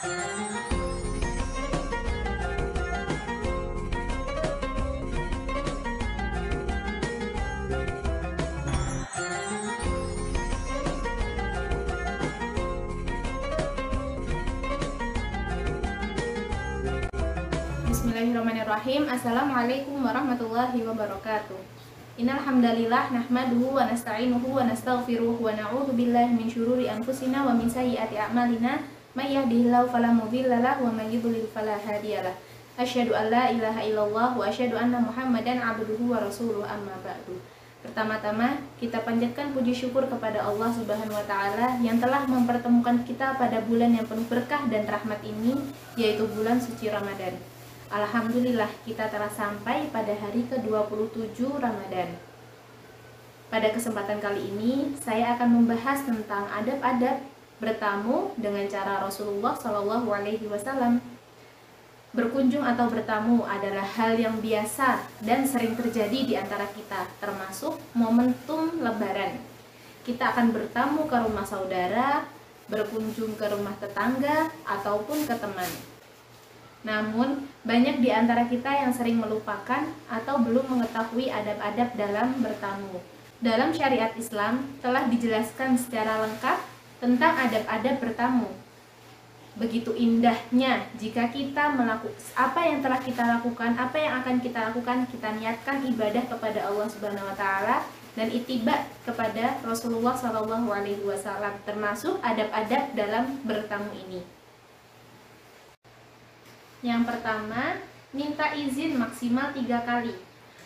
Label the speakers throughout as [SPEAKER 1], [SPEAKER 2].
[SPEAKER 1] Bismillahirrahmanirrahim. Assalamualaikum warahmatullahi wabarakatuh. Innal hamdalillah nahmaduhu wa nasta'inuhu wa nastaghfiruh wa na'udzu billahi min syururi anfusina wa min sayyiati a'malina may yahdihillahu fala mudhillalah wa may yudhlil fala hadiyalah. Asyhadu an la ilaha illallah wa asyhadu anna Muhammadan 'abduhu wa rasuluh, amma ba'du. Pertama-tama kita panjatkan puji syukur kepada Allah Subhanahu wa taala yang telah mempertemukan kita pada bulan yang penuh berkah dan rahmat ini, yaitu bulan suci Ramadan. Alhamdulillah kita telah sampai pada hari ke-27 Ramadan. Pada kesempatan kali ini saya akan membahas tentang adab-adab bertamu dengan cara Rasulullah Shallallahu Alaihi Wasallam. Berkunjung atau bertamu adalah hal yang biasa dan sering terjadi di antara kita, termasuk momentum Lebaran. Kita akan bertamu ke rumah saudara, berkunjung ke rumah tetangga, ataupun ke teman. Namun, banyak di antara kita yang sering melupakan atau belum mengetahui adab-adab dalam bertamu. Dalam syariat Islam telah dijelaskan secara lengkap tentang adab-adab bertamu. Begitu indahnya jika kita melakukan apa yang telah kita lakukan, apa yang akan kita lakukan, kita niatkan ibadah kepada Allah Subhanahu wa taala dan ittiba kepada Rasulullah Shallallahu alaihi wasallam, termasuk adab-adab dalam bertamu ini. Yang pertama, minta izin maksimal 3 kali.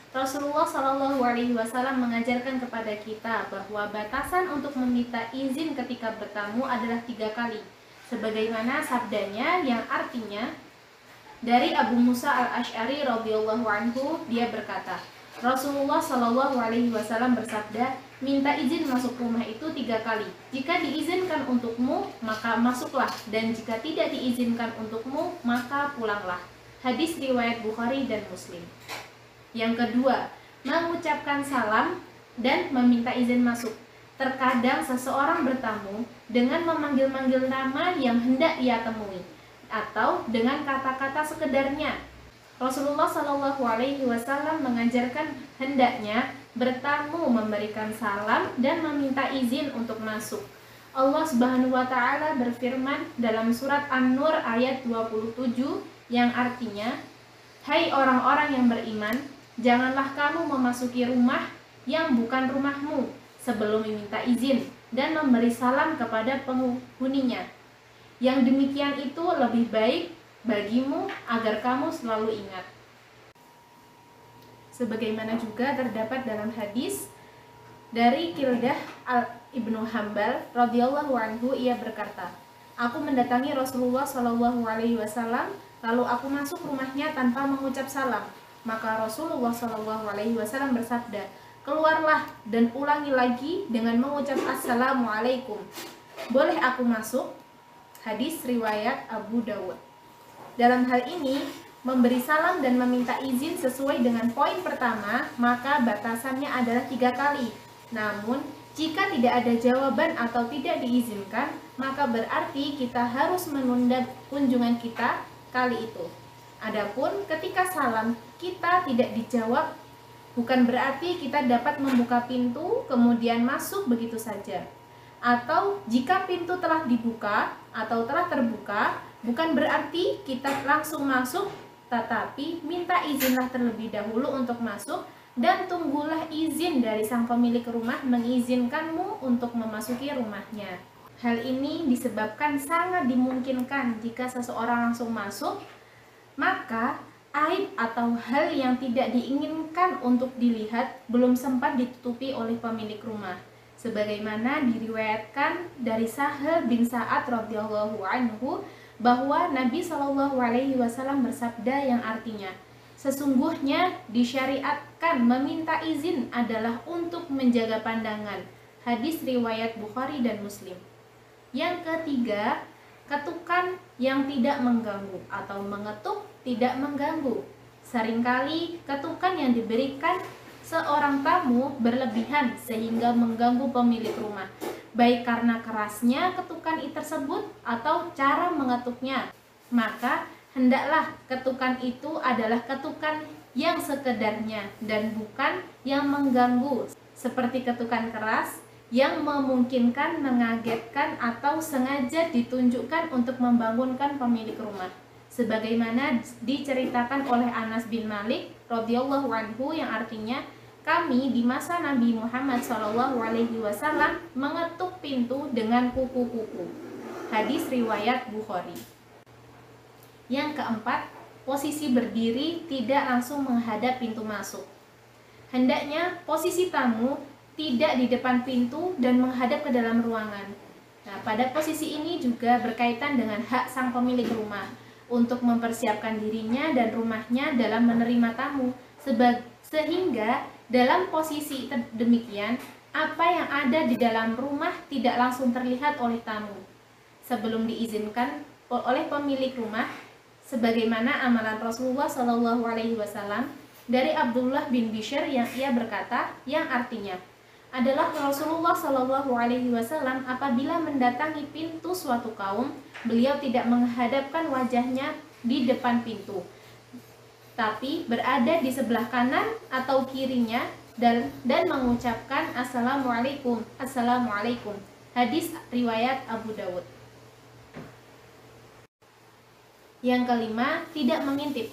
[SPEAKER 1] Rasulullah Shallallahu Alaihi Wasallam mengajarkan kepada kita bahwa batasan untuk meminta izin ketika bertamu adalah 3 kali. Sebagaimana sabdanya yang artinya, dari Abu Musa al-Ash'ari radhiyallahu anhu, dia berkata, Rasulullah Shallallahu Alaihi Wasallam bersabda, minta izin masuk rumah itu 3 kali. Jika diizinkan untukmu, maka masuklah, dan jika tidak diizinkan untukmu, maka pulanglah. Hadis riwayat Bukhari dan Muslim. Yang kedua, mengucapkan salam dan meminta izin masuk. Terkadang seseorang bertamu dengan memanggil-manggil nama yang hendak ia temui, atau dengan kata-kata sekedarnya. Rasulullah Shallallahu Alaihi Wasallam mengajarkan hendaknya bertamu memberikan salam dan meminta izin untuk masuk. Allah Subhanahu wa taala berfirman dalam surat An-Nur ayat 27 yang artinya, hai orang-orang yang beriman, janganlah kamu memasuki rumah yang bukan rumahmu sebelum meminta izin dan memberi salam kepada penghuninya. Yang demikian itu lebih baik bagimu agar kamu selalu ingat. Sebagaimana juga terdapat dalam hadis dari Kildah Ibnu Hambal radhiyallahu anhu, ia berkata, aku mendatangi Rasulullah Shallallahu Alaihi Wasallam, lalu aku masuk rumahnya tanpa mengucap salam. Maka Rasulullah Shallallahu Alaihi Wasallam bersabda, keluarlah dan ulangi lagi dengan mengucap assalamualaikum. Boleh aku masuk? Hadis riwayat Abu Dawud. Dalam hal ini, memberi salam dan meminta izin sesuai dengan poin pertama, maka batasannya adalah 3 kali. Namun, jika tidak ada jawaban atau tidak diizinkan, maka berarti kita harus menunda kunjungan kita kali itu. Adapun ketika salam kita tidak dijawab, bukan berarti kita dapat membuka pintu kemudian masuk begitu saja. Atau jika pintu telah dibuka atau telah terbuka, bukan berarti kita langsung masuk, tetapi minta izinlah terlebih dahulu untuk masuk dan tunggulah izin dari sang pemilik rumah mengizinkanmu untuk memasuki rumahnya. Hal ini disebabkan sangat dimungkinkan jika seseorang langsung masuk, maka aib atau hal yang tidak diinginkan untuk dilihat belum sempat ditutupi oleh pemilik rumah. Sebagaimana diriwayatkan dari Sahal bin Sa'ad radhiyallahu anhu bahwa Nabi Shallallahu Alaihi Wasallam bersabda yang artinya, sesungguhnya disyariatkan meminta izin adalah untuk menjaga pandangan. Hadis riwayat Bukhari dan Muslim. Yang ketiga, ketukan yang tidak mengganggu atau mengetuk tidak mengganggu. Seringkali ketukan yang diberikan seorang tamu berlebihan sehingga mengganggu pemilik rumah. baik karena kerasnya ketukan tersebut atau cara mengetuknya, maka hendaklah ketukan itu adalah ketukan yang sekedarnya dan bukan yang mengganggu, seperti ketukan keras yang memungkinkan, mengagetkan, atau sengaja ditunjukkan untuk membangunkan pemilik rumah. Sebagaimana diceritakan oleh Anas bin Malik radhiyallahu anhu, yang artinya, kami di masa Nabi Muhammad SAW mengetuk pintu dengan kuku-kuku. Hadis riwayat Bukhari. Yang keempat, posisi berdiri tidak langsung menghadap pintu masuk. Hendaknya posisi tamu tidak di depan pintu dan menghadap ke dalam ruangan. Nah, pada posisi ini juga berkaitan dengan hak sang pemilik rumah untuk mempersiapkan dirinya dan rumahnya dalam menerima tamu, sehingga dalam posisi demikian, apa yang ada di dalam rumah tidak langsung terlihat oleh tamu sebelum diizinkan oleh pemilik rumah, sebagaimana amalan Rasulullah SAW dari Abdullah bin Bishr yang ia berkata, yang artinya adalah Rasulullah SAW apabila mendatangi pintu suatu kaum, beliau tidak menghadapkan wajahnya di depan pintu, tapi berada di sebelah kanan atau kirinya dan mengucapkan Assalamualaikum, Assalamualaikum. Hadis riwayat Abu Dawud. Yang kelima, tidak mengintip.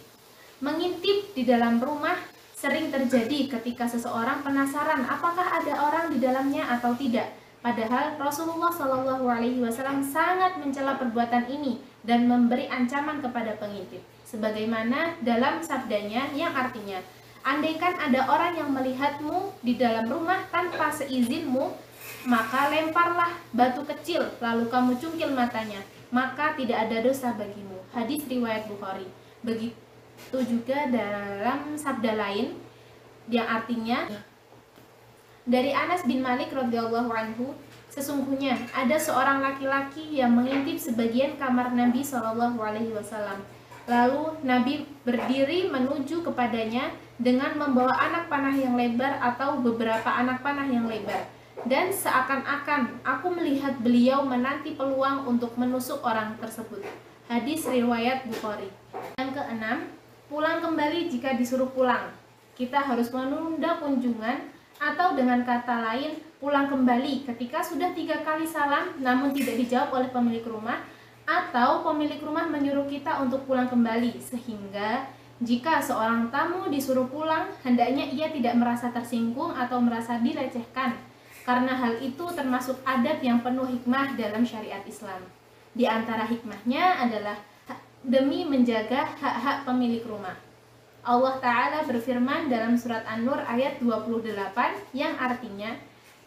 [SPEAKER 1] Mengintip di dalam rumah sering terjadi ketika seseorang penasaran apakah ada orang di dalamnya atau tidak. Padahal Rasulullah SAW sangat mencela perbuatan ini dan memberi ancaman kepada pengintip. Sebagaimana dalam sabdanya yang artinya, andaikan ada orang yang melihatmu di dalam rumah tanpa seizinmu, maka lemparlah batu kecil lalu kamu cungkil matanya, maka tidak ada dosa bagimu. Hadis riwayat Bukhari. Begitu juga dalam sabda lain yang artinya dari Anas bin Malik radhiyallahu anhu, sesungguhnya ada seorang laki-laki yang mengintip sebagian kamar Nabi SAW. Lalu Nabi berdiri menuju kepadanya dengan membawa anak panah yang lebar atau beberapa anak panah yang lebar. Dan seakan-akan aku melihat beliau menanti peluang untuk menusuk orang tersebut. Hadis riwayat Bukhari. Yang keenam, pulang kembali jika disuruh pulang. Kita harus menunda kunjungan, atau dengan kata lain, pulang kembali ketika sudah 3 kali salam namun tidak dijawab oleh pemilik rumah, atau pemilik rumah menyuruh kita untuk pulang kembali, sehingga jika seorang tamu disuruh pulang, hendaknya ia tidak merasa tersinggung atau merasa dilecehkan, karena hal itu termasuk adab yang penuh hikmah dalam syariat Islam. Di antara hikmahnya adalah demi menjaga hak-hak pemilik rumah. Allah Ta'ala berfirman dalam surat An-Nur ayat 28 yang artinya,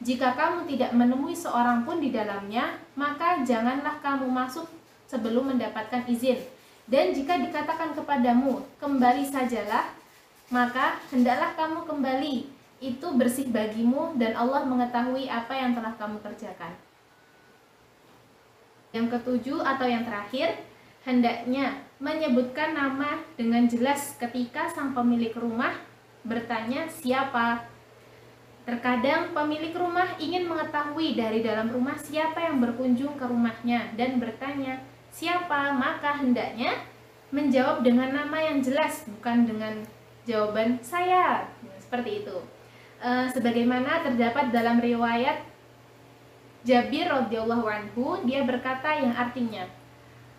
[SPEAKER 1] jika kamu tidak menemui seorang pun di dalamnya, maka janganlah kamu masuk sebelum mendapatkan izin. Dan jika dikatakan kepadamu, kembali sajalah, maka hendaklah kamu kembali. Itu bersih bagimu dan Allah mengetahui apa yang telah kamu kerjakan. Yang ketujuh atau yang terakhir, hendaknya menyebutkan nama dengan jelas ketika sang pemilik rumah bertanya siapa. Terkadang pemilik rumah ingin mengetahui dari dalam rumah siapa yang berkunjung ke rumahnya dan bertanya siapa, maka hendaknya menjawab dengan nama yang jelas, bukan dengan jawaban saya, seperti itu. Sebagaimana terdapat dalam riwayat Jabir radhiyallahu anhu, dia berkata yang artinya,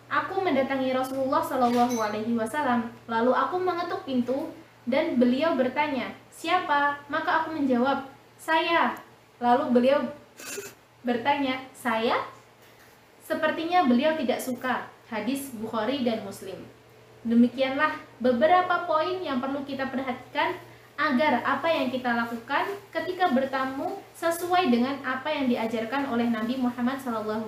[SPEAKER 1] aku mendatangi Rasulullah SAW, lalu aku mengetuk pintu dan beliau bertanya, siapa? Maka aku menjawab, saya. Lalu beliau bertanya, saya? Sepertinya beliau tidak suka. Hadis Bukhari dan Muslim. Demikianlah beberapa poin yang perlu kita perhatikan agar apa yang kita lakukan ketika bertamu sesuai dengan apa yang diajarkan oleh Nabi Muhammad SAW.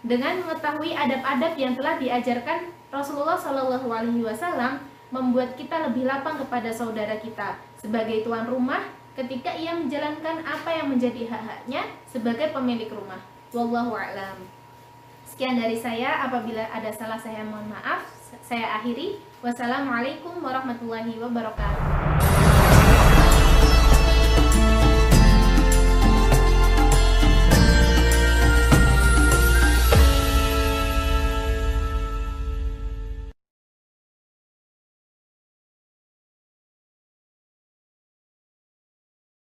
[SPEAKER 1] Dengan mengetahui adab-adab yang telah diajarkan Rasulullah SAW, membuat kita lebih lapang kepada saudara kita sebagai tuan rumah ketika ia menjalankan apa yang menjadi hak-haknya sebagai pemilik rumah. Wallahu a'lam. Sekian dari saya, apabila ada salah saya mohon maaf. Saya akhiri. Wassalamualaikum warahmatullahi wabarakatuh.